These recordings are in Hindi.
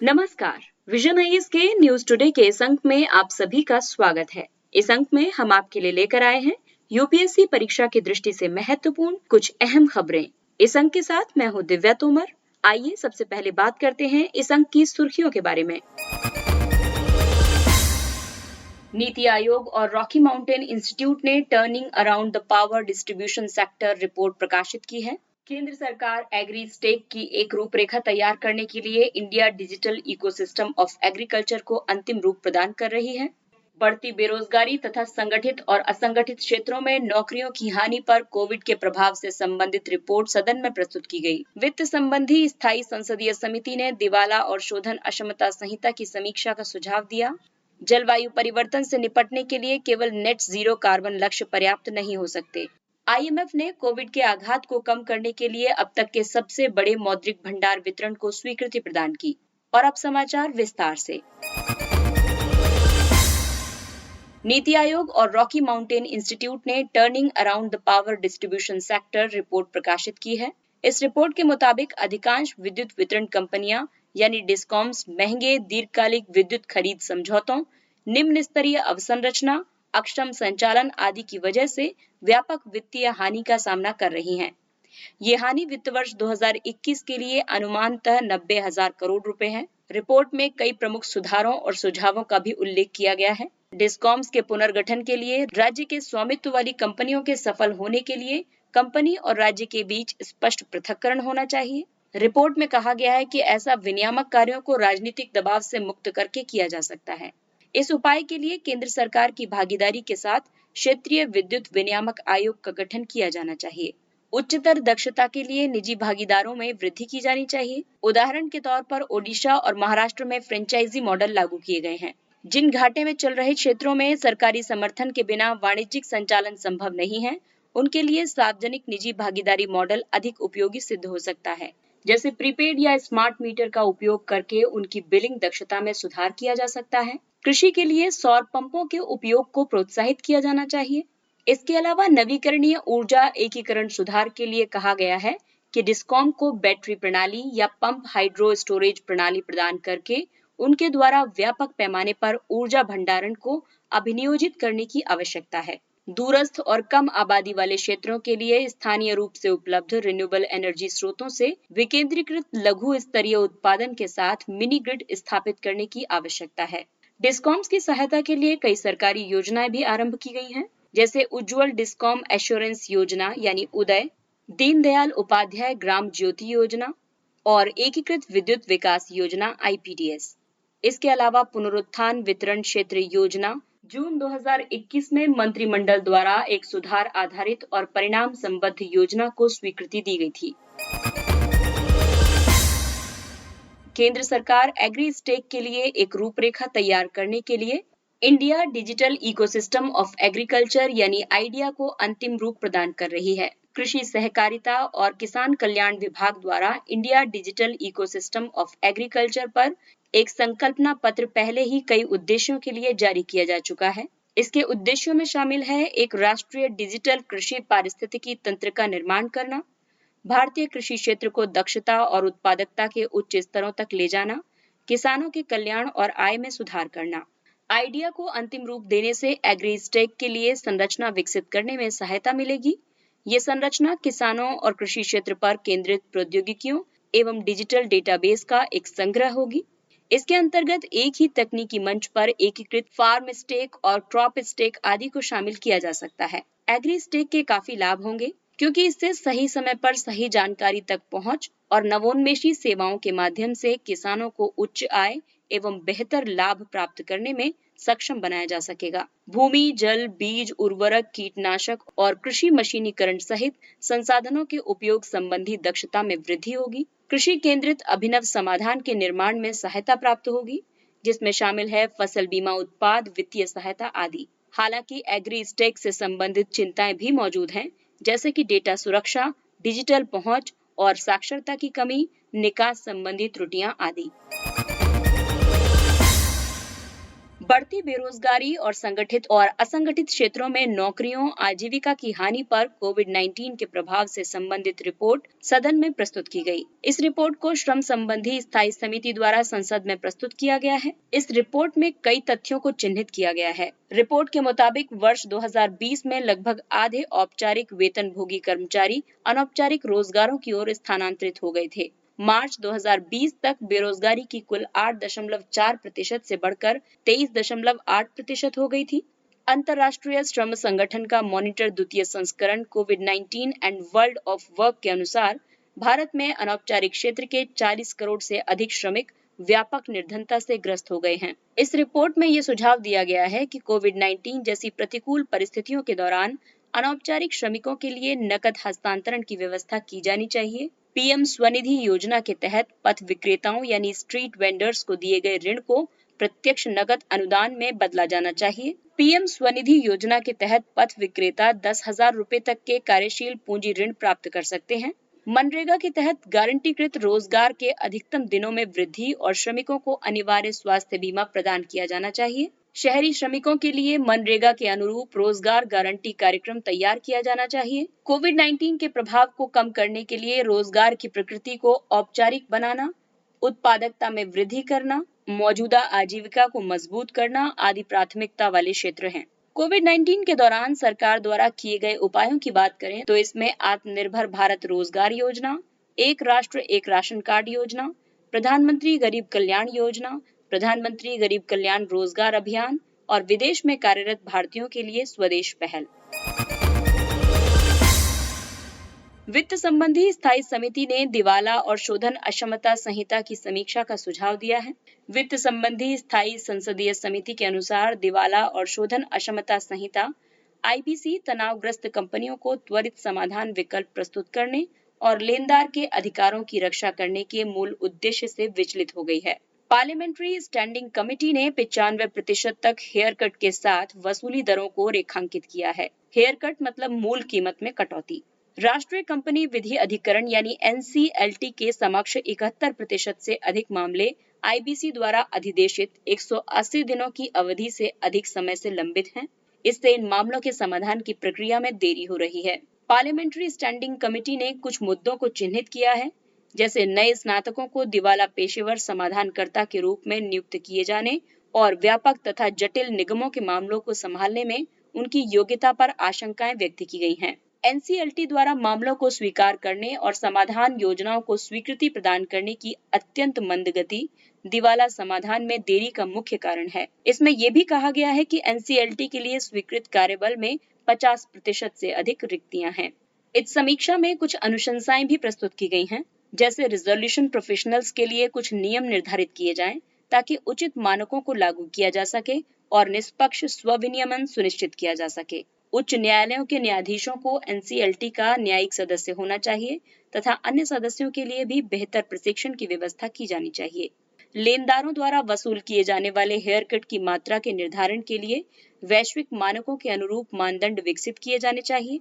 नमस्कार। विजन आईएएस के न्यूज टुडे के इस अंक में आप सभी का स्वागत है। इस अंक में हम आपके लिए लेकर आए हैं यूपीएससी परीक्षा की दृष्टि से महत्वपूर्ण कुछ अहम खबरें। इस अंक के साथ मैं हूं दिव्या तोमर। आइए सबसे पहले बात करते हैं इस अंक की सुर्खियों के बारे में। नीति आयोग और रॉकी माउंटेन इंस्टीट्यूट ने turning around the power distribution sector report प्रकाशित की है। केंद्र सरकार एग्री स्टेक की एक रूपरेखा तैयार करने के लिए India digital ecosystem of agriculture को अंतिम रूप प्रदान कर रही है। बढ़ती बेरोजगारी तथा संगठित और असंगठित क्षेत्रों में नौकरियों की हानि पर कोविड के प्रभाव से संबंधित रिपोर्ट सदन में प्रस्तुत की गई। वित्त संबंधी स्थायी संसदीय समिति ने दिवाला और शोधन अक्षमता संहिता की समीक्षा का सुझाव दिया। जलवायु परिवर्तन से निपटने के लिए केवल नेट जीरो कार्बन लक्ष्य पर्याप्त नहीं हो सकते। आईएमएफ ने कोविड के आघात को कम करने के लिए अब तक के सबसे बड़े मौद्रिक भंडार वितरण को स्वीकृति प्रदान की। और अब समाचार विस्तार से। नीति आयोग और रॉकी माउंटेन इंस्टीट्यूट ने turning around the power distribution sector report प्रकाशित की है। इस रिपोर्ट के मुताबिक अधिकांश विद्युत वितरण कंपनियां यानी डिस्कॉम्स महंगे दीर्घकालिक विद्युत खरीद समझौतों, निम्न स्तरीय अवसंरचना, अक्षम संचालन आदि की वजह से व्यापक वित्तीय हानि का सामना कर रही हैं। ये हानि वित्त वर्ष 2021 के लिए अनुमानतः 90,000 करोड़ रुपए है। रिपोर्ट में कई प्रमुख सुधारों और सुझावों का भी उल्लेख किया गया है। डिस्कॉम्स के पुनर्गठन के लिए राज्य के स्वामित्व वाली कंपनियों के सफल होने के लिए कंपनी और राज्य के बीच स्पष्ट पृथक्करण होना चाहिए। रिपोर्ट में कहा गया है कि ऐसा विनियामक कार्यों को राजनीतिक दबाव से मुक्त करके किया जा सकता है। इस उपाय के लिए केंद्र सरकार की भागीदारी के साथ क्षेत्रीय विद्युत विनियामक आयोग का गठन किया जाना चाहिए। उच्चतर दक्षता के लिए निजी भागीदारों में वृद्धि की जानी चाहिए। उदाहरण के तौर पर ओडिशा और महाराष्ट्र में फ्रेंचाइजी मॉडल लागू किए गए हैं। जिन घाटे में चल रहे क्षेत्रों में सरकारी समर्थन के बिना वाणिज्यिक संचालन संभव नहीं है, उनके लिए सार्वजनिक निजी भागीदारी मॉडल अधिक उपयोगी सिद्ध हो सकता है। जैसे प्रीपेड या स्मार्ट मीटर का उपयोग करके उनकी बिलिंग दक्षता में सुधार किया जा सकता है। कृषि के लिए सौर पंपों के उपयोग को प्रोत्साहित किया जाना चाहिए। इसके अलावा नवीकरणीय ऊर्जा एकीकरण सुधार के लिए कहा गया है कि डिस्कॉम को बैटरी प्रणाली या पंप हाइड्रो स्टोरेज प्रणाली प्रदान करके उनके द्वारा व्यापक पैमाने पर ऊर्जा भंडारण को अभिनियोजित करने की आवश्यकता है। दूरस्थ और कम आबादी वाले क्षेत्रों के लिए स्थानीय रूप से उपलब्ध रिन्यूएबल एनर्जी स्रोतों से विकेंद्रीकृत लघु स्तरीय उत्पादन के साथ मिनी ग्रिड स्थापित करने की आवश्यकता है। डिस्कॉम्स की सहायता के लिए कई सरकारी योजनाएं भी आरंभ की गई हैं, जैसे उज्ज्वल डिस्कॉम एश्योरेंस योजना यानी उदय, दीनदयाल उपाध्याय ग्राम ज्योति योजना और एकीकृत विद्युत विकास योजना आईपीडीएस। इसके अलावा पुनरुत्थान वितरण क्षेत्र योजना जून 2021 में मंत्रिमंडल द्वारा एक सुधार आधारित और परिणाम संबद्ध योजना को स्वीकृति दी गई थी। केंद्र सरकार एग्री स्टेक के लिए एक रूपरेखा तैयार करने के लिए India digital ecosystem of agriculture यानी आइडिया को अंतिम रूप प्रदान कर रही है। कृषि सहकारिता और किसान कल्याण विभाग द्वारा India digital ecosystem of agriculture पर एक संकल्पना पत्र पहले ही कई उद्देश्यों के लिए जारी किया जा चुका है। इसके उद्देश्यों में शामिल है एक राष्ट्रीय डिजिटल कृषि पारिस्थितिकी तंत्र का निर्माण करना, भारतीय कृषि क्षेत्र को दक्षता और उत्पादकता के उच्च स्तरों तक ले जाना, किसानों के कल्याण और आय में सुधार करना। आइडिया को अंतिम रूप देने से एग्री स्टेक के लिए संरचना विकसित करने में सहायता मिलेगी। ये संरचना किसानों और कृषि क्षेत्र पर केंद्रित प्रौद्योगिकियों एवं डिजिटल डेटाबेस का एक संग्रह होगी। इसके अंतर्गत एक ही तकनीकी मंच पर एकीकृत फार्म स्टेक और क्रॉप स्टेक आदि को शामिल किया जा सकता है। एग्री स्टेक के काफी लाभ होंगे, क्योंकि इससे सही समय पर सही जानकारी तक पहुंच और नवोन्मेषी सेवाओं के माध्यम से किसानों को उच्च आय एवं बेहतर लाभ प्राप्त करने में सक्षम बनाया जा सकेगा। भूमि, जल, बीज, उर्वरक, कीटनाशक और कृषि मशीनीकरण सहित संसाधनों के उपयोग संबंधी दक्षता में वृद्धि होगी। कृषि केंद्रित अभिनव समाधान के निर्माण में सहायता प्राप्त होगी, जिसमें शामिल है फसल बीमा उत्पाद, वित्तीय सहायता आदि। हालांकि एग्री स्टेक से संबंधित चिंताएं भी मौजूद हैं, जैसे कि डेटा सुरक्षा, डिजिटल पहुंच और साक्षरता की कमी, निकास संबंधी त्रुटियां आदि। बढ़ती बेरोजगारी और संगठित और असंगठित क्षेत्रों में नौकरियों आजीविका की हानि पर कोविड-19 के प्रभाव से संबंधित रिपोर्ट सदन में प्रस्तुत की गई। इस रिपोर्ट को श्रम संबंधी स्थायी समिति द्वारा संसद में प्रस्तुत किया गया है। इस रिपोर्ट में कई तथ्यों को चिन्हित किया गया है। रिपोर्ट के मुताबिक वर्ष 2020 में लगभग आधे औपचारिक वेतनभोगी कर्मचारी अनौपचारिक रोजगारों की ओर स्थानांतरित हो गए थे। मार्च 2020 तक बेरोजगारी की कुल 8.4% से बढ़कर 23.8% हो गई थी। अंतर्राष्ट्रीय श्रम संगठन का मॉनिटर द्वितीय संस्करण कोविड-19 एंड वर्ल्ड ऑफ वर्क के अनुसार भारत में अनौपचारिक क्षेत्र के 40 करोड़ से अधिक श्रमिक व्यापक निर्धनता से ग्रस्त हो गए हैं। इस रिपोर्ट में ये सुझाव दिया गया है कि कोविड-19 जैसी प्रतिकूल परिस्थितियों के दौरान अनौपचारिक श्रमिकों के लिए नकद हस्तांतरण की व्यवस्था की जानी चाहिए। पीएम स्वनिधि योजना के तहत पथ विक्रेताओं यानी स्ट्रीट वेंडर्स को दिए गए ऋण को प्रत्यक्ष नकद अनुदान में बदला जाना चाहिए। पीएम स्वनिधि योजना के तहत पथ विक्रेता 10,000 रुपए तक के कार्यशील पूंजी ऋण प्राप्त कर सकते हैं। मनरेगा के तहत गारंटीकृत रोजगार के अधिकतम दिनों में वृद्धि और श्रमिकों को अनिवार्य स्वास्थ्य बीमा प्रदान किया जाना चाहिए। शहरी श्रमिकों के लिए मनरेगा के अनुरूप रोजगार गारंटी कार्यक्रम तैयार किया जाना चाहिए। कोविड-19 के प्रभाव को कम करने के लिए रोजगार की प्रकृति को औपचारिक बनाना, उत्पादकता में वृद्धि करना, मौजूदा आजीविका को मजबूत करना आदि प्राथमिकता वाले क्षेत्र हैं। कोविड-19 के दौरान सरकार द्वारा किए गए उपायों की बात करें तो इसमें आत्मनिर्भर भारत रोजगार योजना, एक राष्ट्र एक राशन कार्ड योजना, प्रधानमंत्री गरीब कल्याण योजना, प्रधानमंत्री गरीब कल्याण रोजगार अभियान और विदेश में कार्यरत भारतीयों के लिए स्वदेश पहल। वित्त संबंधी स्थायी समिति ने दिवाला और शोधन अक्षमता संहिता की समीक्षा का सुझाव दिया है। वित्त संबंधी स्थायी संसदीय समिति के अनुसार दिवाला और शोधन अक्षमता संहिता आईबीसी तनावग्रस्त कंपनियों को त्वरित समाधान विकल्प प्रस्तुत करने और लेनदार के अधिकारों की रक्षा करने के मूल उद्देश्य से विचलित हो गई है। पार्लियामेंट्री स्टैंडिंग कमेटी ने 95% तक हेयर कट के साथ वसूली दरों को रेखांकित किया है। हेयर कट मतलब मूल कीमत में कटौती। राष्ट्रीय कंपनी विधि अधिकरण यानी एनसीएलटी के समक्ष 71% से अधिक मामले आईबीसी द्वारा अधिदेशित 180 दिनों की अवधि से अधिक समय से लंबित हैं। इससे इन मामलों के समाधान की प्रक्रिया में देरी हो रही है। पार्लियामेंट्री स्टैंडिंग कमेटी ने कुछ मुद्दों को चिन्हित किया है, जैसे नए स्नातकों को दिवाला पेशेवर समाधानकर्ता के रूप में नियुक्त किए जाने और व्यापक तथा जटिल निगमों के मामलों को संभालने में उनकी योग्यता पर आशंकाएं व्यक्त की गई हैं। एनसीएलटी द्वारा मामलों को स्वीकार करने और समाधान योजनाओं को स्वीकृति प्रदान करने की अत्यंत मंद गति दिवाला समाधान में देरी का मुख्य कारण है। इसमें यह भी कहा गया है कि एनसीएलटी के लिए स्वीकृत कार्यबल में 50% से अधिक रिक्तियां हैं। इस समीक्षा में कुछ अनुशंसाएं भी प्रस्तुत की गई हैं, जैसे रिजोल्यूशन प्रोफेशनल्स के लिए कुछ नियम निर्धारित किए जाएं ताकि उचित मानकों को लागू किया जा सके और निष्पक्ष स्वविनियमन सुनिश्चित किया जा सके। उच्च न्यायालयों के न्यायाधीशों को एनसीएलटी का न्यायिक सदस्य होना चाहिए तथा अन्य सदस्यों के लिए भी बेहतर प्रशिक्षण की व्यवस्था की जानी चाहिए। लेनदारों द्वारा वसूल किए जाने वाले हेयर कट की मात्रा के निर्धारण के लिए वैश्विक मानकों के अनुरूप मानदंड विकसित किए जाने चाहिए।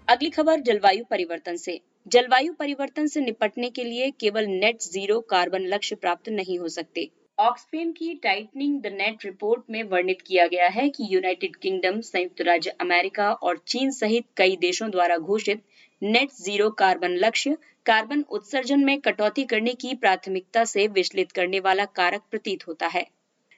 अगली खबर जलवायु परिवर्तन से। जलवायु परिवर्तन से निपटने के लिए केवल नेट जीरो कार्बन लक्ष्य प्राप्त नहीं हो सकते। ऑक्सफैम की टाइटनिंग द नेट रिपोर्ट में वर्णित किया गया है कि यूनाइटेड किंगडम, संयुक्त राज्य अमेरिका और चीन सहित कई देशों द्वारा घोषित नेट जीरो कार्बन लक्ष्य कार्बन उत्सर्जन में कटौती करने की प्राथमिकता से विचलित करने वाला कारक प्रतीत होता है।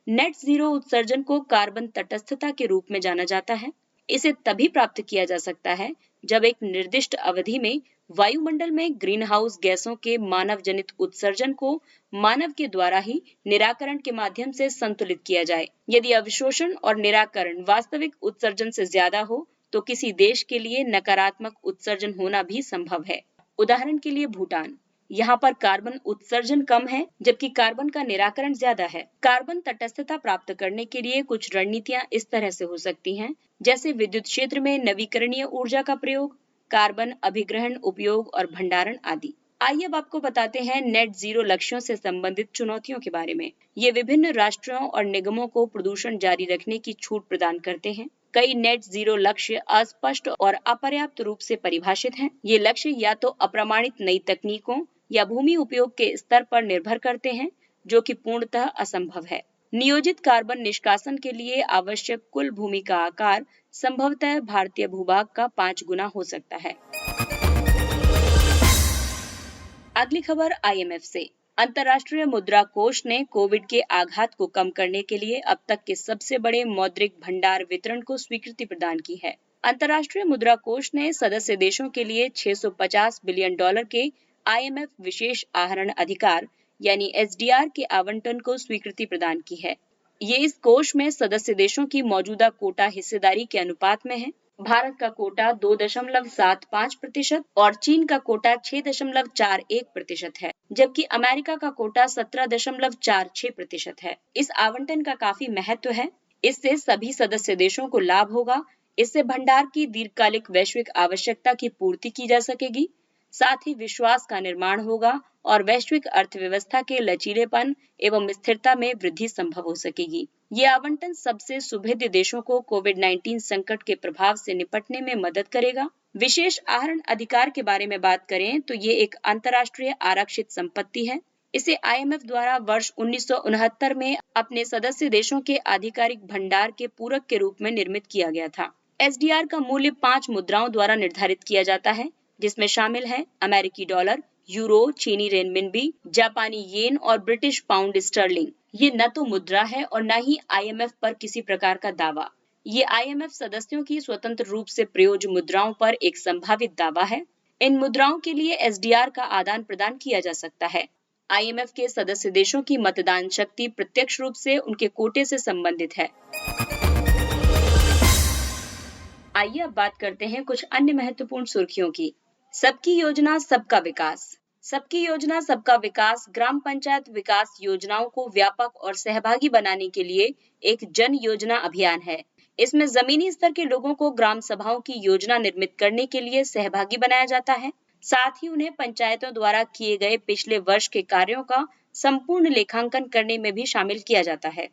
नेट जीरो उत्सर्जन को कार्बन तटस्थता के रूप में जाना जाता है। इसे तभी प्राप्त किया जा सकता है जब एक निर्दिष्ट अवधि में वायुमंडल में ग्रीन हाउस गैसों के मानव जनित उत्सर्जन को मानव के द्वारा ही निराकरण के माध्यम से संतुलित किया जाए। यदि अवशोषण और निराकरण वास्तविक उत्सर्जन से ज्यादा हो तो किसी देश के लिए नकारात्मक उत्सर्जन होना भी संभव है। उदाहरण के लिए भूटान, यहाँ पर कार्बन उत्सर्जन कम है जबकि कार्बन का निराकरण ज्यादा है। कार्बन तटस्थता प्राप्त करने के लिए कुछ रणनीतियां इस तरह से हो सकती हैं, जैसे विद्युत क्षेत्र में नवीकरणीय ऊर्जा का प्रयोग, कार्बन अभिग्रहण, उपयोग और भंडारण आदि। आइए अब आपको बताते हैं नेट जीरो लक्ष्यों से संबंधित चुनौतियों के बारे में। ये विभिन्न राष्ट्रों और निगमों को प्रदूषण जारी रखने की छूट प्रदान करते हैं। कई नेट जीरो लक्ष्य अस्पष्ट और अपर्याप्त रूप से परिभाषित हैं। ये लक्ष्य या तो अप्रमाणित नई तकनीकों या भूमि उपयोग के स्तर पर निर्भर करते हैं जो कि पूर्णतः असंभव है। नियोजित कार्बन निष्कासन के लिए आवश्यक कुल भूमि का आकार संभवतः भारतीय भूभाग का 5 गुना हो सकता है। अगली खबर आईएमएफ से। अंतर्राष्ट्रीय मुद्रा कोष ने कोविड के आघात को कम करने के लिए अब तक के सबसे बड़े मौद्रिक भंडार वितरण को स्वीकृति प्रदान की है। अंतर्राष्ट्रीय मुद्रा कोष ने सदस्य देशों के लिए $650 बिलियन के आईएमएफ विशेष आहरण अधिकार यानी एसडीआर के आवंटन को स्वीकृति प्रदान की है। ये इस कोष में सदस्य देशों की मौजूदा कोटा हिस्सेदारी के अनुपात में है। भारत का कोटा 2.75% और चीन का कोटा 6.41% है, जबकि अमेरिका का कोटा 17.46% है। इस आवंटन का काफी महत्व है। इससे सभी सदस्य देशों को लाभ होगा। इससे भंडार की दीर्घकालिक वैश्विक आवश्यकता की पूर्ति की जा सकेगी। साथ ही विश्वास का निर्माण होगा और वैश्विक अर्थव्यवस्था के लचीलेपन एवं स्थिरता में वृद्धि संभव हो सकेगी। ये आवंटन सबसे सुभेद्य देशों को कोविड-19 संकट के प्रभाव से निपटने में मदद करेगा। विशेष आहरण अधिकार के बारे में बात करें तो ये एक अंतर्राष्ट्रीय आरक्षित संपत्ति है। इसे आईएमएफ द्वारा वर्ष 1969 में अपने सदस्य देशों के आधिकारिक भंडार के पूरक के रूप में निर्मित किया गया था। एसडीआर का मूल्य 5 मुद्राओं द्वारा निर्धारित किया जाता है, जिसमें शामिल है अमेरिकी डॉलर, यूरो, चीनी रेनमिनबी, जापानी येन और ब्रिटिश पाउंड स्टर्लिंग। ये न तो मुद्रा है और न ही आईएमएफ पर किसी प्रकार का दावा। ये आईएमएफ सदस्यों की स्वतंत्र रूप से प्रयोज्य मुद्राओं पर एक संभावित दावा है। इन मुद्राओं के लिए एसडीआर का आदान प्रदान किया जा सकता है। आईएमएफ के सदस्य देशों की मतदान शक्ति प्रत्यक्ष रूप से उनके कोटे से संबंधित है। आइए अब बात करते हैं कुछ अन्य महत्वपूर्ण सुर्खियों की। सबकी योजना सबका विकास। सबकी योजना सबका विकास ग्राम पंचायत विकास योजनाओं को व्यापक और सहभागी बनाने के लिए एक जन योजना अभियान है। इसमें जमीनी स्तर के लोगों को ग्राम सभाओं की योजना निर्मित करने के लिए सहभागी बनाया जाता है। साथ ही उन्हें पंचायतों द्वारा किए गए पिछले वर्ष के कार्यों का संपूर्ण लेखांकन करने में भी शामिल किया जाता है।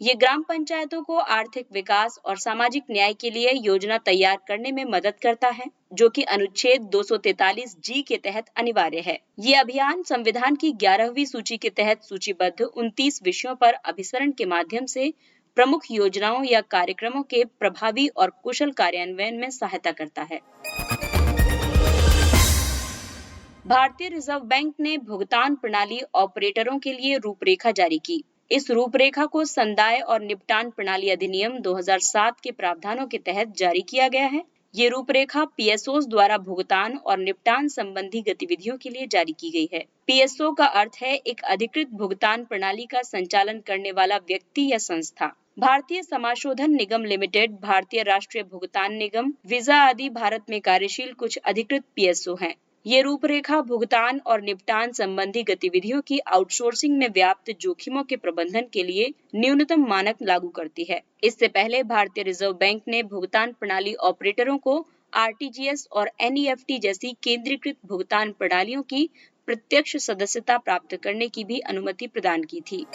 ये ग्राम पंचायतों को आर्थिक विकास और सामाजिक न्याय के लिए योजना तैयार करने में मदद करता है, जो कि अनुच्छेद 243 जी के तहत अनिवार्य है। ये अभियान संविधान की 11वीं सूची के तहत सूचीबद्ध 29 विषयों पर अभिसरण के माध्यम से प्रमुख योजनाओं या कार्यक्रमों के प्रभावी और कुशल कार्यान्वयन में सहायता करता है। भारतीय रिजर्व बैंक ने भुगतान प्रणाली ऑपरेटरों के लिए रूपरेखा जारी की। इस रूपरेखा को संदाय और निपटान प्रणाली अधिनियम 2007 के प्रावधानों के तहत जारी किया गया है। ये रूपरेखा पीएसओ द्वारा भुगतान और निपटान संबंधी गतिविधियों के लिए जारी की गई है। पीएसओ का अर्थ है एक अधिकृत भुगतान प्रणाली का संचालन करने वाला व्यक्ति या संस्था। भारतीय समाशोधन निगम लिमिटेड, भारतीय राष्ट्रीय भुगतान निगम, वीजा आदि भारत में कार्यशील कुछ अधिकृत पीएसओ हैं। ये रूपरेखा भुगतान और निपटान संबंधी गतिविधियों की आउटसोर्सिंग में व्याप्त जोखिमों के प्रबंधन के लिए न्यूनतम मानक लागू करती है। इससे पहले भारतीय रिजर्व बैंक ने भुगतान प्रणाली ऑपरेटरों को आरटीजीएस और एनईएफटी जैसी केंद्रीकृत भुगतान प्रणालियों की प्रत्यक्ष सदस्यता प्राप्त करने की भी अनुमति प्रदान की थी।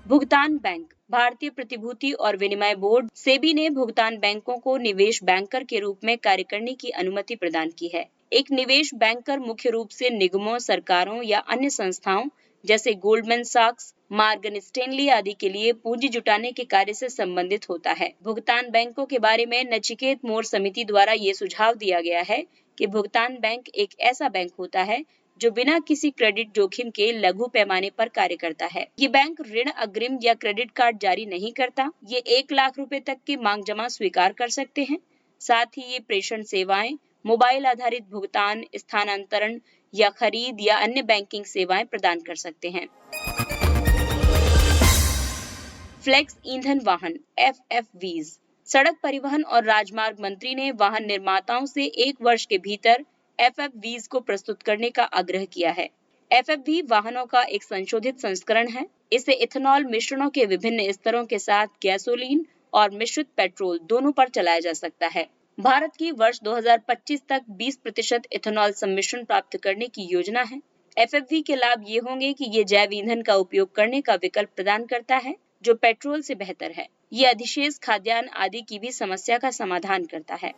भुगतान बैंक। भारतीय प्रतिभूति और विनिमय बोर्ड सेबी ने भुगतान बैंकों को निवेश बैंकर के रूप में कार्य करने की अनुमति प्रदान की है। एक निवेश बैंकर मुख्य रूप से निगमों, सरकारों या अन्य संस्थाओं जैसे गोल्डमैन सैक्स, मॉर्गन स्टैनली आदि के लिए पूंजी जुटाने के कार्य से संबंधित होता है। भुगतान बैंकों के बारे में नचिकेत मोर समिति द्वारा ये सुझाव दिया गया है कि भुगतान बैंक एक ऐसा बैंक होता है जो बिना किसी क्रेडिट जोखिम के लघु पैमाने पर कार्य करता है। ये बैंक ऋण अग्रिम या क्रेडिट कार्ड जारी नहीं करता। ये 1 लाख रुपए तक की मांग जमा स्वीकार कर सकते हैं। साथ ही ये प्रेषण सेवाएं, मोबाइल आधारित भुगतान, स्थानांतरण या खरीद या अन्य बैंकिंग सेवाएं प्रदान कर सकते हैं। फ्लेक्स ईंधन वाहन FFVs। सड़क परिवहन और राजमार्ग मंत्री ने वाहन निर्माताओं से 1 वर्ष के भीतर FFVs को प्रस्तुत करने का आग्रह किया है। FFV वाहनों का एक संशोधित संस्करण है। इसे इथेनॉल मिश्रणों के विभिन्न स्तरों के साथ गैसोलीन और मिश्रित पेट्रोल दोनों पर चलाया जा सकता है। भारत की वर्ष 2025 तक 20% इथेनॉल सम्मिश्रण प्राप्त करने की योजना है। FFV के लाभ ये होंगे कि ये जैव ईंधन का उपयोग करने का विकल्प प्रदान करता है, जो पेट्रोल से बेहतर है। ये अधिशेष खाद्यान्न आदि की भी समस्या का समाधान करता है।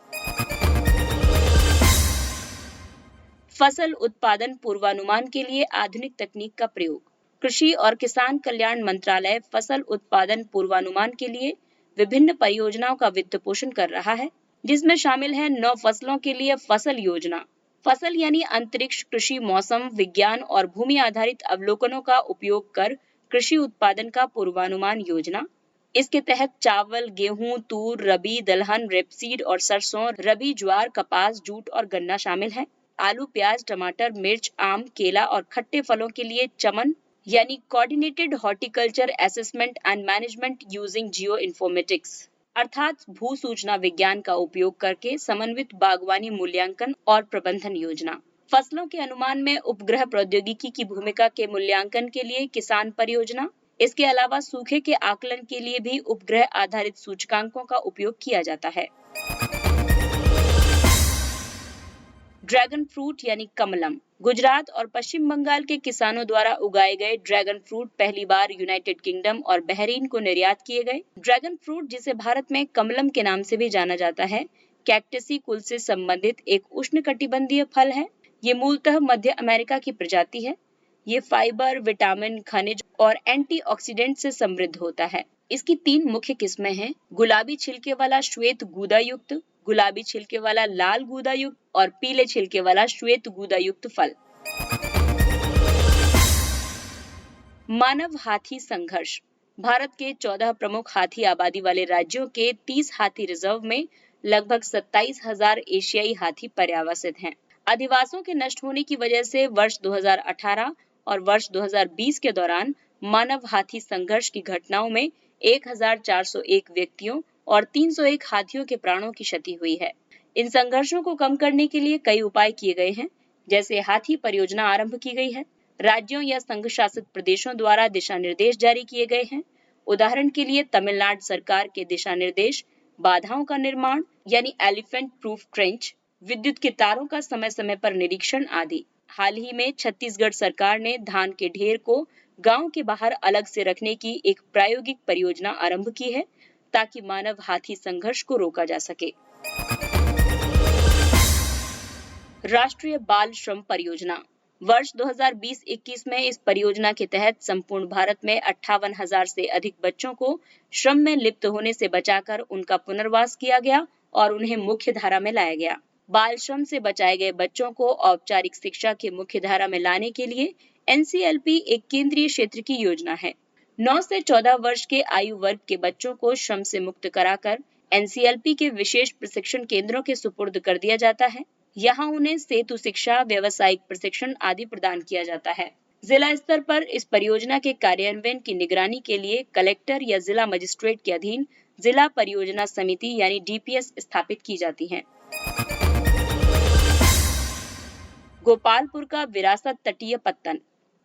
फसल उत्पादन पूर्वानुमान के लिए आधुनिक तकनीक का प्रयोग। कृषि और किसान कल्याण मंत्रालय फसल उत्पादन पूर्वानुमान के लिए विभिन्न परियोजनाओं का वित्त पोषण कर रहा है, जिसमें शामिल है 9 फसलों के लिए फसल योजना। फसल यानी अंतरिक्ष, कृषि, मौसम विज्ञान और भूमि आधारित अवलोकनों का उपयोग कर कृषि उत्पादन का पूर्वानुमान योजना। इसके तहत चावल, गेहूं, तूर, रबी, दलहन, रेपसीड और सरसों, रबी, ज्वार, कपास, जूट और गन्ना शामिल है। आलू, प्याज, टमाटर, मिर्च, आम, केला और खट्टे फलों के लिए चमन यानी coordinated horticulture assessment and management using geo informatics, अर्थात भू सूचना विज्ञान का उपयोग करके समन्वित बागवानी मूल्यांकन और प्रबंधन योजना। फसलों के अनुमान में उपग्रह प्रौद्योगिकी की भूमिका के मूल्यांकन के लिए किसान परियोजना। इसके अलावा सूखे के आकलन के लिए भी उपग्रह आधारित सूचकांकों का उपयोग किया जाता है। ड्रैगन फ्रूट यानी कमलम। गुजरात और पश्चिम बंगाल के किसानों द्वारा उगाए गए ड्रैगन फ्रूट पहली बार यूनाइटेड किंगडम और बहरीन को निर्यात किए गए। ड्रैगन फ्रूट, जिसे भारत में कमलम के नाम से भी जाना जाता है, कैक्टसी कुल से संबंधित एक उष्णकटिबंधीय फल है। ये मूलतः मध्य अमेरिका की प्रजाति है। ये फाइबर, विटामिन, खनिज और एंटीऑक्सीडेंट से समृद्ध होता है। इसकी 3 मुख्य किस्में हैं: गुलाबी छिलके वाला श्वेत गूदा युक्त, गुलाबी छिलके वाला लाल गूदा युक्त और पीले छिलके वाला श्वेत गूदा युक्त फल। मानव हाथी संघर्ष। भारत के 14 प्रमुख हाथी आबादी वाले राज्यों के 30 हाथी रिजर्व में लगभग 27,000 एशियाई हाथी पर्यावसित हैं। अधिवासों के नष्ट होने की वजह से वर्ष 2018 और वर्ष 2020 के दौरान मानव हाथी संघर्ष की घटनाओं में 1401 व्यक्तियों और 301 हाथियों के प्राणों की क्षति हुई है। इन संघर्षों को कम करने के लिए कई उपाय किए गए हैं, जैसे हाथी परियोजना आरंभ की गई है। राज्यों या संघ शासित प्रदेशों द्वारा दिशा निर्देश जारी किए गए हैं। उदाहरण के लिए तमिलनाडु सरकार के दिशा निर्देश बाधाओं का निर्माण यानी एलिफेंट प्रूफ ट्रेंच, विद्युत के तारों का समय समय पर निरीक्षण आदि। हाल ही में छत्तीसगढ़ सरकार ने धान के ढेर को गांव के बाहर अलग से रखने की एक प्रायोगिक परियोजना आरंभ की है, ताकि मानव हाथी संघर्ष को रोका जा सके। राष्ट्रीय बाल श्रम परियोजना। वर्ष 2020-21 में इस परियोजना के तहत संपूर्ण भारत में 58,000 से अधिक बच्चों को श्रम में लिप्त होने से बचाकर उनका पुनर्वास किया गया और उन्हें मुख्य धारा में लाया गया। बाल श्रम से बचाए गए बच्चों को औपचारिक शिक्षा के मुख्य धारा में लाने के लिए NCLP एक केंद्रीय क्षेत्र की योजना है। 9 से 14 वर्ष के आयु वर्ग के बच्चों को श्रम से मुक्त कराकर NCLP के विशेष प्रशिक्षण केंद्रों के सुपुर्द कर दिया जाता है। यहाँ उन्हें सेतु शिक्षा, व्यावसायिक प्रशिक्षण आदि प्रदान किया जाता है। जिला स्तर पर इस परियोजना के कार्यान्वयन की निगरानी के लिए कलेक्टर या जिला मजिस्ट्रेट के अधीन जिला परियोजना समिति यानी DPS स्थापित की जाती है। गोपालपुर का विरासत तटीय पत्तन।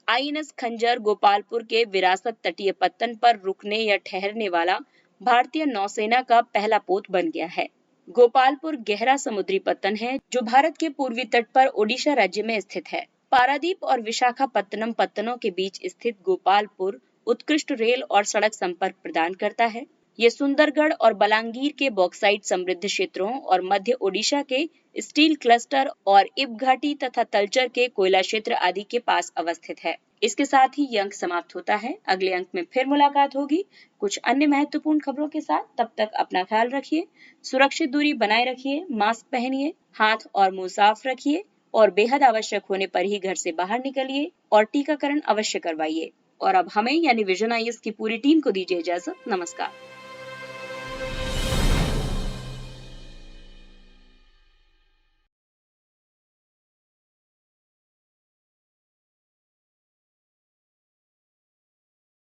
INS खंजर गोपालपुर के विरासत तटीय पत्तन पर रुकने या ठहरने वाला भारतीय नौसेना का पहला पोत बन गया है। गोपालपुर गहरा समुद्री पत्तन है जो भारत के पूर्वी तट पर ओडिशा राज्य में स्थित है। पारादीप और विशाखापत्तनम पत्तनों के बीच स्थित गोपालपुर उत्कृष्ट रेल और सड़क संपर्क प्रदान करता है। ये सुंदरगढ़ और बलांगीर के बॉक्साइट समृद्ध क्षेत्रों और मध्य ओडिशा के स्टील क्लस्टर और इब घाटी तथा तलचर के कोयला क्षेत्र आदि के पास अवस्थित है। इसके साथ ही ये अंक समाप्त होता है। अगले अंक में फिर मुलाकात होगी कुछ अन्य महत्वपूर्ण खबरों के साथ। तब तक अपना ख्याल रखिए, सुरक्षित दूरी बनाए रखिए, मास्क पहनिए, हाथ और मुंह साफ रखिए और बेहद आवश्यक होने पर ही घर से बाहर निकलिए और टीकाकरण अवश्य करवाइए। और अब हमें यानी विजन IAS की पूरी टीम को दीजिए इजाजत। नमस्कार।